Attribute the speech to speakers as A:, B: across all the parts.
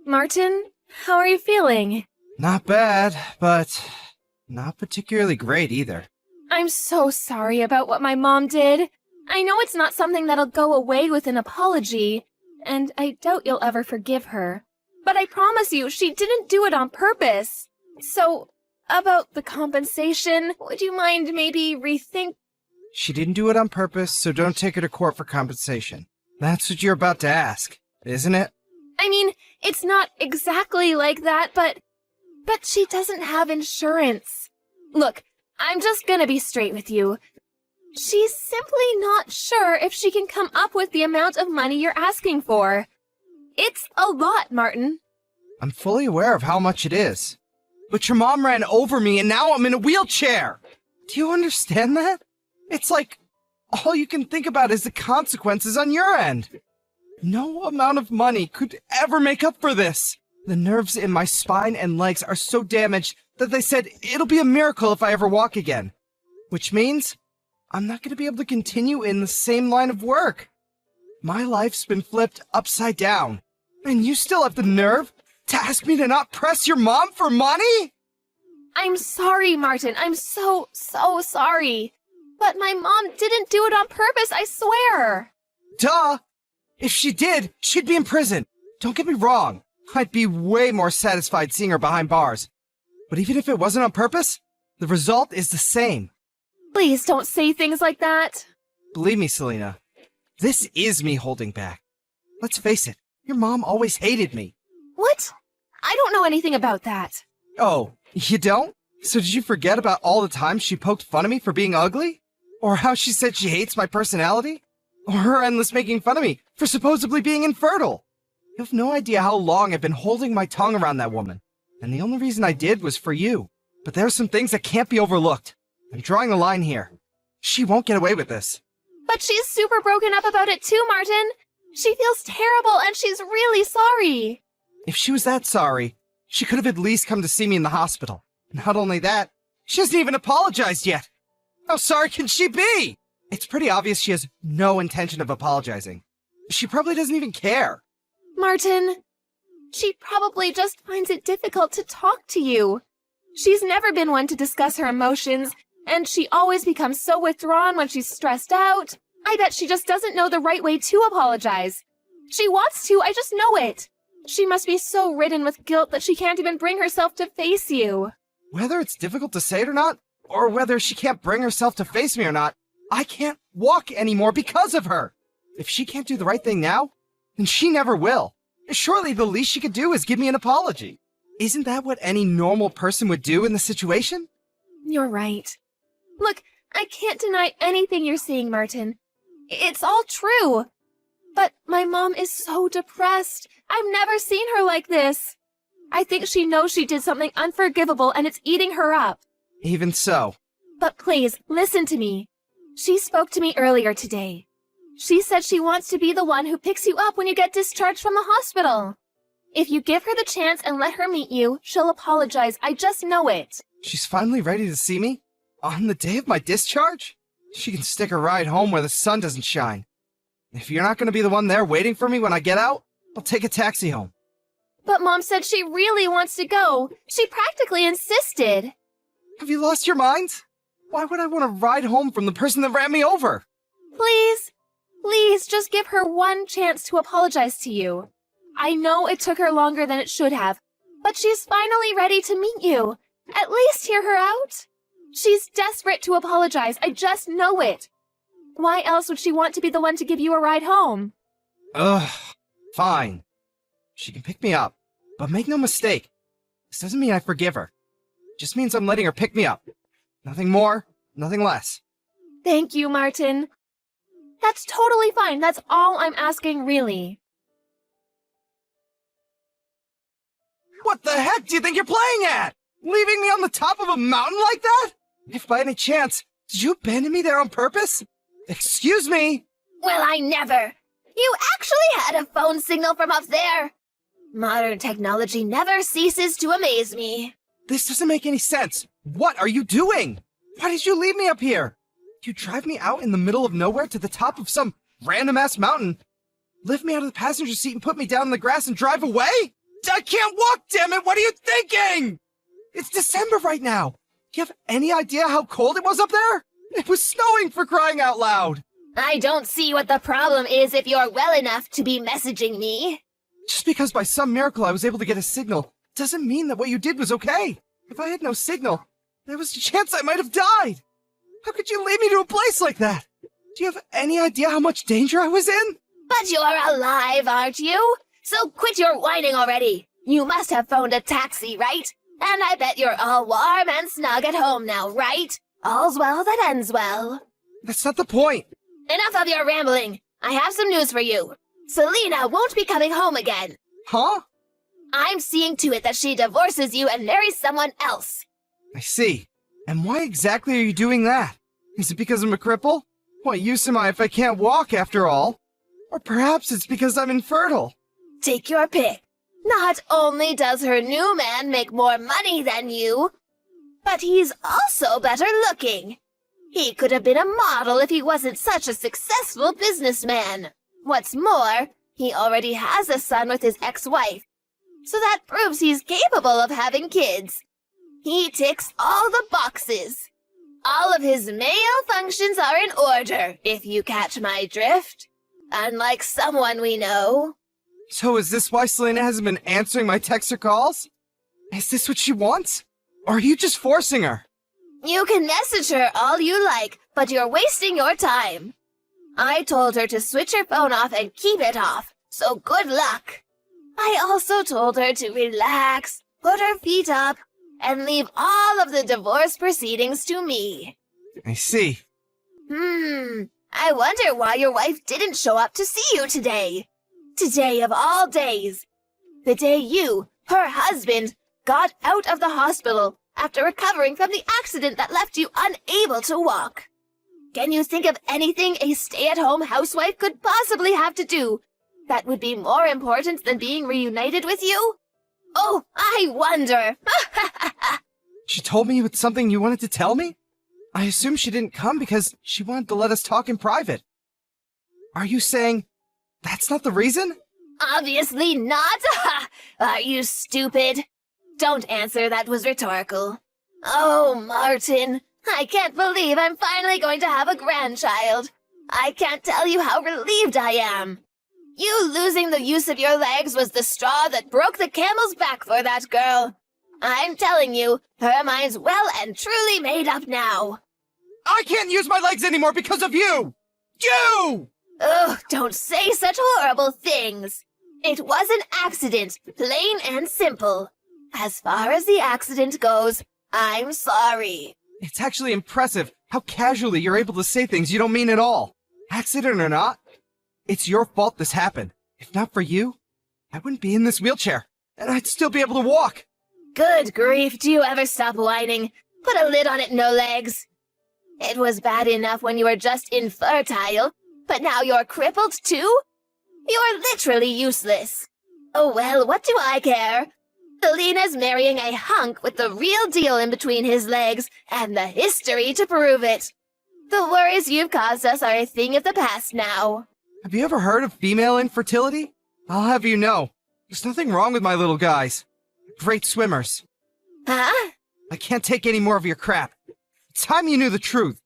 A: Martin, how are you feeling?
B: Not bad, but not particularly great either.
A: I'm so sorry about what my mom did. I know it's not something that'll go away with an apology, and I doubt you'll ever forgive her. But I promise you, she didn't do it on purpose. So, about the compensation, would you mind maybe rethink?
B: She didn't do it on purpose, so don't take her to court for compensation. That's what you're about to ask, isn't it?
A: I mean, it's not exactly like that, but she doesn't have insurance. Look, I'm just gonna be straight with you. She's simply not sure if she can come up with the amount of money you're asking for. It's a lot, Martin.
B: I'm fully aware of how much it is. But your mom ran over me and now I'm in a wheelchair! Do you understand that? It's like all you can think about is the consequences on your end. No amount of money could ever make up for this. The nerves in my spine and legs are so damaged that they said it'll be a miracle if I ever walk again. Which means I'm not going to be able to continue in the same line of work. My life's been flipped upside down. And you still have the nerve to ask me to not press your mom for money?
A: I'm sorry, Martin. I'm so sorry. But my mom didn't do it on purpose, I swear.
B: Duh! If she did, she'd be in prison. Don't get me wrong. I'd be way more satisfied seeing her behind bars. But even if it wasn't on purpose, the result is the same.
A: Please don't say things like that.
B: Believe me, Selena, this is me holding back. Let's face it, your mom always hated me.
A: What? I don't know anything about that.
B: Oh, you don't? So did you forget about all the times she poked fun of me for being ugly? Or how she said she hates my personality? Or her endless making fun of me for supposedly being infertile? You have no idea how long I've been holding my tongue around that woman. And the only reason I did was for you. But there are some things that can't be overlooked. I'm drawing the line here. She won't get away with this.
A: But she's super broken up about it too, Martin. She feels terrible and she's really sorry.
B: If she was that sorry, she could have at least come to see me in the hospital. Not only that, she hasn't even apologized yet. How sorry can she be? It's pretty obvious she has no intention of apologizing. She probably doesn't even care.
A: Martin, she probably just finds it difficult to talk to you. She's never been one to discuss her emotions, and she always becomes so withdrawn when she's stressed out. I bet she just doesn't know the right way to apologize. She wants to, I just know it. She must be so ridden with guilt that she can't even bring herself to face you.
B: Whether it's difficult to say it or not, or whether she can't bring herself to face me or not, I can't walk anymore because of her. If she can't do the right thing now, then she never will. Surely the least she could do is give me an apology. Isn't that what any normal person would do in the situation?
A: You're right. Look, I can't deny anything you're saying, Martin. It's all true. But my mom is so depressed. I've never seen her like this. I think she knows she did something unforgivable and it's eating her up.
B: Even so.
A: But please, listen to me. She spoke to me earlier today. She said she wants to be the one who picks you up when you get discharged from the hospital. If you give her the chance and let her meet you, she'll apologize. I just know it.
B: She's finally ready to see me? On the day of my discharge? She can stick a ride home where the sun doesn't shine. If you're not going to be the one there waiting for me when I get out, I'll take a taxi home.
A: But Mom said she really wants to go. She practically insisted.
B: Have you lost your mind? Why would I want to ride home from the person that ran me over?
A: Please, just give her one chance to apologize to you. I know it took her longer than it should have, but she's finally ready to meet you. At least hear her out. She's desperate to apologize. I just know it. Why else would she want to be the one to give you a ride home?
B: Ugh, fine. She can pick me up, but make no mistake. This doesn't mean I forgive her. It just means I'm letting her pick me up. Nothing more, nothing less.
A: Thank you, Martin. That's totally fine. That's all I'm asking, really.
B: What the heck do you think you're playing at? Leaving me on the top of a mountain like that? If by any chance, did you abandon me there on purpose? Excuse me?
A: Well, I never. You actually had a phone signal from up there. Modern technology never ceases to amaze me.
B: This doesn't make any sense. What are you doing? Why did you leave me up here? You drive me out in the middle of nowhere to the top of some random-ass mountain, lift me out of the passenger seat and put me down in the grass and drive away? I can't walk, damn it! What are you thinking? It's December right now. Do you have any idea how cold it was up there? It was snowing, for crying out loud.
A: I don't see what the problem is if you're well enough to be messaging me.
B: Just because by some miracle I was able to get a signal doesn't mean that what you did was okay. If I had no signal, there was a chance I might have died. How could you lead me to a place like that? Do you have any idea how much danger I was in?
A: But you're alive, aren't you? So quit your whining already. You must have phoned a taxi, right? And I bet you're all warm and snug at home now, right? All's well that ends well.
B: That's not the point.
A: Enough of your rambling. I have some news for you. Selena won't be coming home again.
B: Huh?
A: I'm seeing to it that she divorces you and marries someone else.
B: I see. And why exactly are you doing that? Is it because I'm a cripple? What use am I if I can't walk, after all? Or perhaps it's because I'm infertile.
A: Take your pick. Not only does her new man make more money than you, but he's also better looking. He could have been a model if he wasn't such a successful businessman. What's more, he already has a son with his ex-wife, so that proves he's capable of having kids. He ticks all the boxes. All of his male functions are in order, if you catch my drift. Unlike someone we know.
B: So is this why Selena hasn't been answering my texts or calls? Is this what she wants? Or are you just forcing her?
A: You can message her all you like, but you're wasting your time. I told her to switch her phone off and keep it off, so good luck. I also told her to relax, put her feet up, and leave all of the divorce proceedings to me.
B: I see.
A: I wonder why your wife didn't show up to see you today. Today of all days. The day you, her husband, got out of the hospital after recovering from the accident that left you unable to walk. Can you think of anything a stay-at-home housewife could possibly have to do that would be more important than being reunited with you? Oh, I wonder.
B: She told me it's something you wanted to tell me? I assume she didn't come because she wanted to let us talk in private. Are you saying that's not the reason?
A: Obviously not. Are you stupid? Don't answer, that was rhetorical. Oh, Martin, I can't believe I'm finally going to have a grandchild. I can't tell you how relieved I am. You losing the use of your legs was the straw that broke the camel's back for that girl. I'm telling you, her mind's well and truly made up now.
B: I can't use my legs anymore because of you! You!
A: Ugh, don't say such horrible things. It was an accident, plain and simple. As far as the accident goes, I'm sorry.
B: It's actually impressive how casually you're able to say things you don't mean at all. Accident or not, it's your fault this happened. If not for you, I wouldn't be in this wheelchair, and I'd still be able to walk.
A: Good grief, do you ever stop whining? Put a lid on it, no legs. It was bad enough when you were just infertile, but now you're crippled too? You're literally useless. Oh well, what do I care? Selena's marrying a hunk with the real deal in between his legs and the history to prove it. The worries you've caused us are a thing of the past now.
B: Have you ever heard of female infertility? I'll have you know, there's nothing wrong with my little guys. Great swimmers.
A: Huh?
B: I can't take any more of your crap. It's time you knew the truth.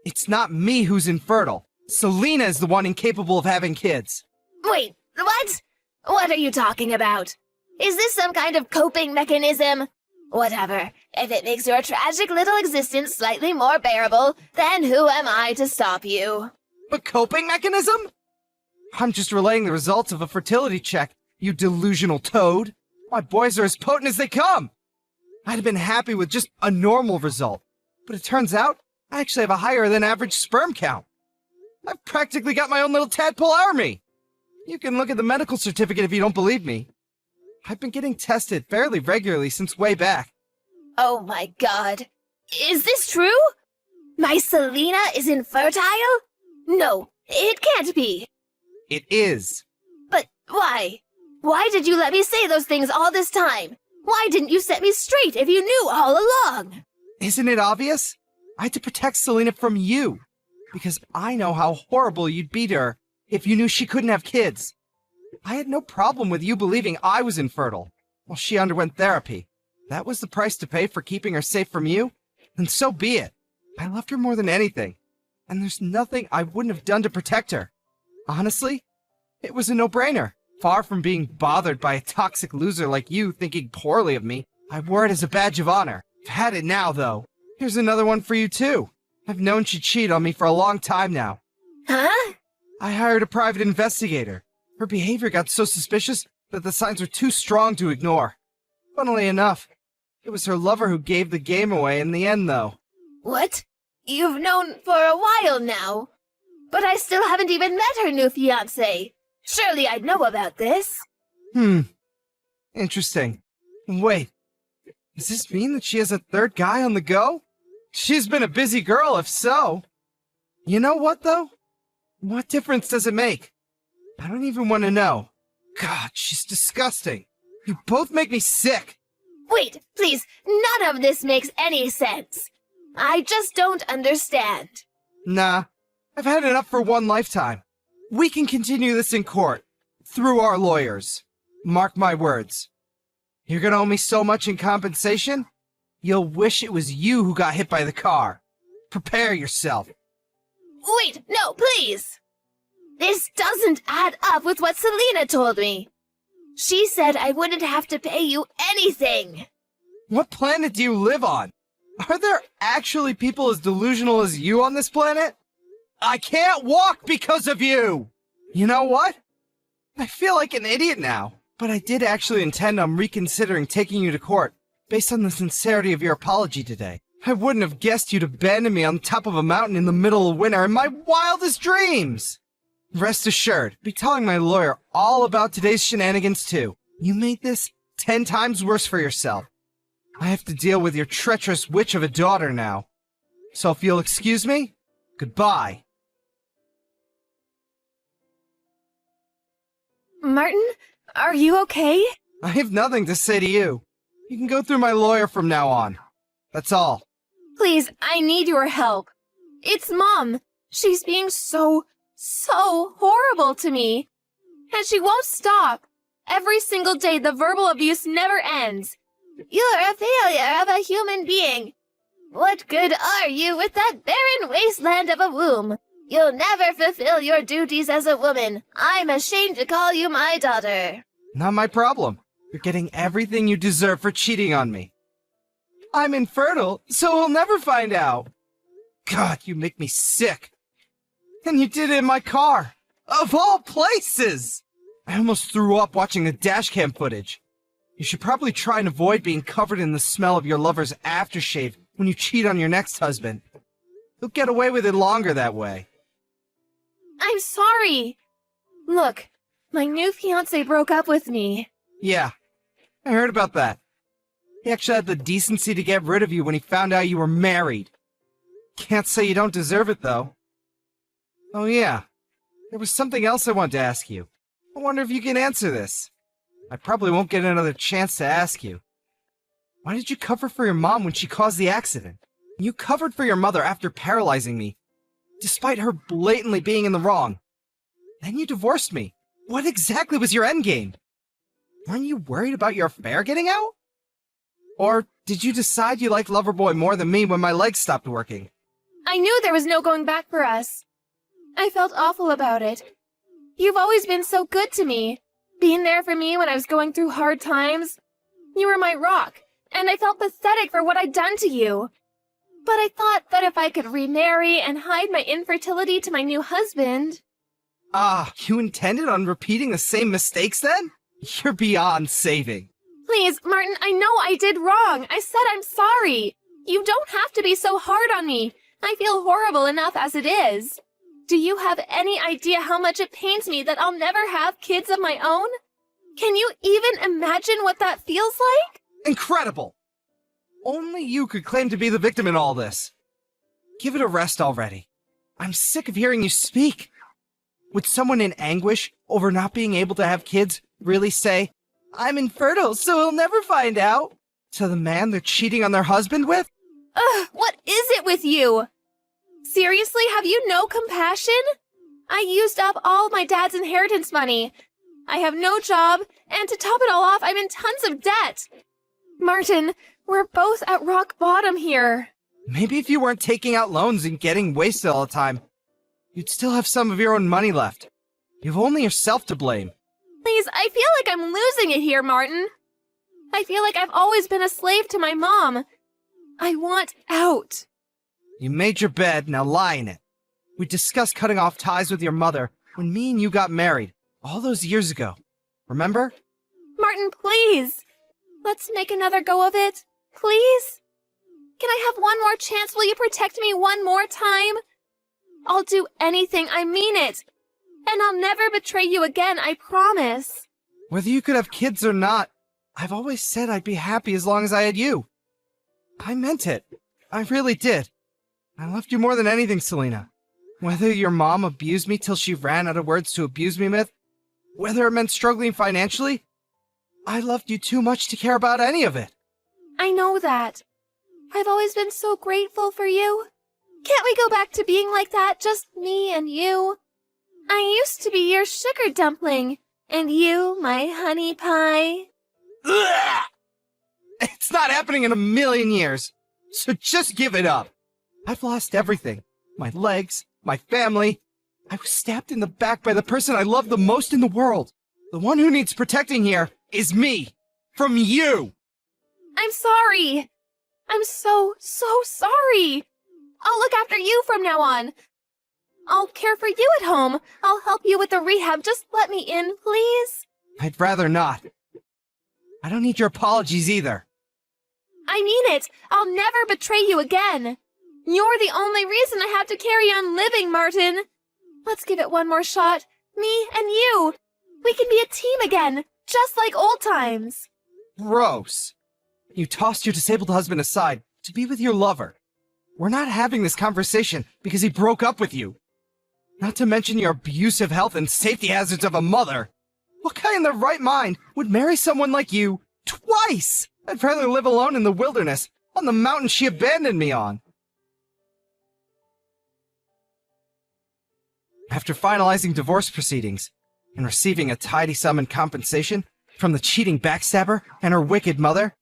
B: It's not me who's infertile. Selena is the one incapable of having kids.
A: Wait, what? What are you talking about? Is this some kind of coping mechanism? Whatever. If it makes your tragic little existence slightly more bearable, then who am I to stop you?
B: A coping mechanism? I'm just relaying the results of a fertility check, you delusional toad. My boys are as potent as they come. I'd have been happy with just a normal result, but it turns out I actually have a higher than average sperm count. I've practically got my own little tadpole army. You can look at the medical certificate if you don't believe me. I've been getting tested fairly regularly since way back.
A: Oh my god. Is this true? My Selena is infertile? No, it can't be.
B: It is.
A: But why? Why did you let me say those things all this time? Why didn't you set me straight if you knew all along?
B: Isn't it obvious? I had to protect Selena from you, because I know how horrible you'd be to her if you knew she couldn't have kids. I had no problem with you believing I was infertile. while she underwent therapy. That was the price to pay for keeping her safe from you? Then so be it. I loved her more than anything, and there's nothing I wouldn't have done to protect her. Honestly, it was a no-brainer. Far from being bothered by a toxic loser like you thinking poorly of me, I wore it as a badge of honor. I've had it now, though. Here's another one for you, too. I've known she'd cheat on me for a long time now.
A: Huh?
B: I hired a private investigator. Her behavior got so suspicious that the signs were too strong to ignore. Funnily enough, it was her lover who gave the game away in the end, though.
A: What? You've known for a while now. But I still haven't even met her new fiancé. Surely I'd know about this.
B: Interesting. Wait, does this mean that she has a third guy on the go? She's been a busy girl, if so. You know what, though? What difference does it make? I don't even want to know. God, she's disgusting. You both make me sick.
A: Wait, please, none of this makes any sense. I just don't understand.
B: Nah, I've had enough for one lifetime. We can continue this in court, through our lawyers. Mark my words. You're gonna owe me so much in compensation, you'll wish it was you who got hit by the car. Prepare yourself.
A: Wait, no, please! This doesn't add up with what Selena told me. She said I wouldn't have to pay you anything.
B: What planet do you live on? Are there actually people as delusional as you on this planet? I can't walk because of you! You know what? I feel like an idiot now, but I did actually intend on reconsidering taking you to court, based on the sincerity of your apology today. I wouldn't have guessed you'd abandon me on top of a mountain in the middle of winter in my wildest dreams! Rest assured, I'll be telling my lawyer all about today's shenanigans too. You made this 10 times worse for yourself. I have to deal with your treacherous witch of a daughter now. So if you'll excuse me, goodbye.
A: Martin, are you okay?
B: I have nothing to say to you. You can go through my lawyer from now on. That's all.
A: Please, I need your help. It's Mom. She's being so horrible to me. And she won't stop. Every single day, the verbal abuse never ends. You're a failure of a human being. What good are you with that barren wasteland of a womb? You'll never fulfill your duties as a woman. I'm ashamed to call you my daughter.
B: Not my problem. You're getting everything you deserve for cheating on me. I'm infertile, so he'll never find out. God, you make me sick. And you did it in my car. Of all places! I almost threw up watching the dashcam footage. You should probably try and avoid being covered in the smell of your lover's aftershave when you cheat on your next husband. You'll get away with it longer that way.
A: I'm sorry. Look, my new fiancé broke up with me.
B: Yeah, I heard about that. He actually had the decency to get rid of you when he found out you were married. Can't say you don't deserve it, though. Oh yeah, there was something else I wanted to ask you. I wonder if you can answer this. I probably won't get another chance to ask you. Why did you cover for your mom when she caused the accident? You covered for your mother after paralyzing me, despite her blatantly being in the wrong. Then you divorced me. What exactly was your endgame? Weren't you worried about your affair getting out? Or did you decide you liked Loverboy more than me when my legs stopped working?
A: I knew there was no going back for us. I felt awful about it. You've always been so good to me, being there for me when I was going through hard times. You were my rock, and I felt pathetic for what I'd done to you. But I thought that if I could remarry and hide my infertility to my new husband...
B: Ah, you intended on repeating the same mistakes then? You're beyond saving.
A: Please, Martin, I know I did wrong. I said I'm sorry. You don't have to be so hard on me. I feel horrible enough as it is. Do you have any idea how much it pains me that I'll never have kids of my own? Can you even imagine what that feels like?
B: Incredible! Only you could claim to be the victim in all this. Give it a rest already. I'm sick of hearing you speak. Would someone in anguish over not being able to have kids really say, "I'm infertile, so he'll never find out," to the man they're cheating on their husband with?
A: Ugh, what is it with you? Seriously, have you no compassion? I used up all my dad's inheritance money. I have no job, and to top it all off, I'm in tons of debt. Martin, we're both at rock bottom here.
B: Maybe if you weren't taking out loans and getting wasted all the time, you'd still have some of your own money left. You've only yourself to blame.
A: Please, I feel like I'm losing it here, Martin. I feel like I've always been a slave to my mom. I want out.
B: You made your bed, now lie in it. We discussed cutting off ties with your mother when me and you got married, all those years ago. Remember?
A: Martin, please. Let's make another go of it. Please? Can I have one more chance? Will you protect me one more time? I'll do anything, I mean it. And I'll never betray you again, I promise.
B: Whether you could have kids or not, I've always said I'd be happy as long as I had you. I meant it. I really did. I loved you more than anything, Selena. Whether your mom abused me till she ran out of words to abuse me with, whether it meant struggling financially, I loved you too much to care about any of it.
A: I know that. I've always been so grateful for you. Can't we go back to being like that, just me and you? I used to be your sugar dumpling, and you my honey pie.
B: Ugh! It's not happening in a million years, so just give it up. I've lost everything. My legs, my family. I was stabbed in the back by the person I love the most in the world. The one who needs protecting here is me. From you.
A: I'm sorry. I'm so sorry. I'll look after you from now on. I'll care for you at home. I'll help you with the rehab. Just let me in, please.
B: I'd rather not. I don't need your apologies either.
A: I mean it. I'll never betray you again. You're the only reason I have to carry on living, Martin. Let's give it one more shot. Me and you. We can be a team again, just like old times.
B: Gross. You tossed your disabled husband aside to be with your lover. We're not having this conversation because he broke up with you. Not to mention your abusive health and safety hazards of a mother. What guy in their right mind would marry someone like you twice? I'd rather live alone in the wilderness, on the mountain she abandoned me on. After finalizing divorce proceedings and receiving a tidy sum in compensation from the cheating backstabber and her wicked mother,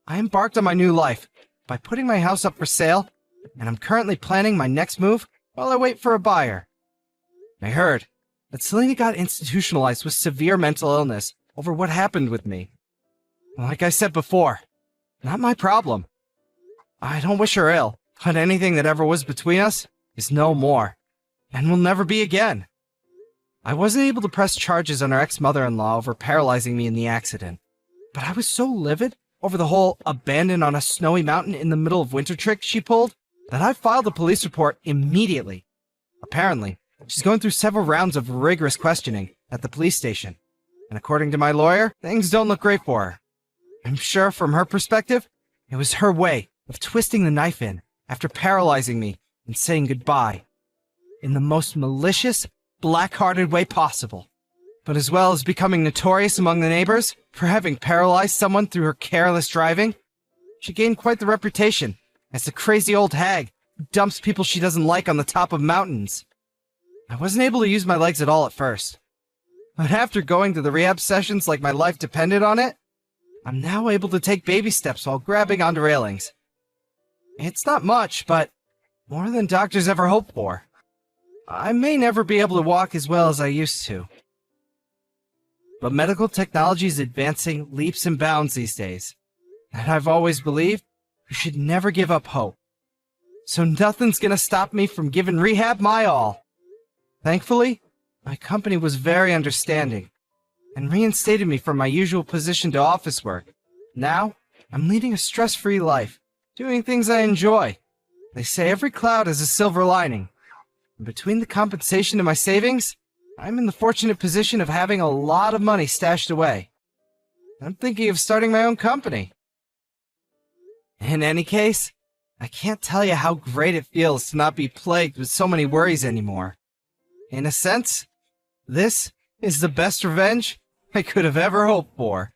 B: I embarked on my new life by putting my house up for sale, and I'm currently planning my next move while I wait for a buyer. I heard that Selena got institutionalized with severe mental illness over what happened with me. Like I said before, not my problem. I don't wish her ill, but anything that ever was between us is no more, and will never be again. I wasn't able to press charges on her ex-mother-in-law over paralyzing me in the accident, but I was so livid over the whole abandoned on a snowy mountain in the middle of winter trick she pulled that I filed a police report immediately. Apparently, she's going through several rounds of rigorous questioning at the police station, and according to my lawyer, things don't look great for her. I'm sure from her perspective, it was her way of twisting the knife in after paralyzing me and saying goodbye in the most malicious, black-hearted way possible. But as well as becoming notorious among the neighbors for having paralyzed someone through her careless driving, she gained quite the reputation as the crazy old hag who dumps people she doesn't like on the top of mountains. I wasn't able to use my legs at all at first, but after going to the rehab sessions like my life depended on it, I'm now able to take baby steps while grabbing onto railings. It's not much, but more than doctors ever hoped for. I may never be able to walk as well as I used to. But medical technology is advancing leaps and bounds these days, and I've always believed you should never give up hope. So nothing's gonna stop me from giving rehab my all. Thankfully, my company was very understanding and reinstated me from my usual position to office work. Now, I'm leading a stress-free life, doing things I enjoy. They say every cloud has a silver lining. And between the compensation and my savings, I'm in the fortunate position of having a lot of money stashed away. I'm thinking of starting my own company. In any case, I can't tell you how great it feels to not be plagued with so many worries anymore. In a sense, this is the best revenge I could have ever hoped for.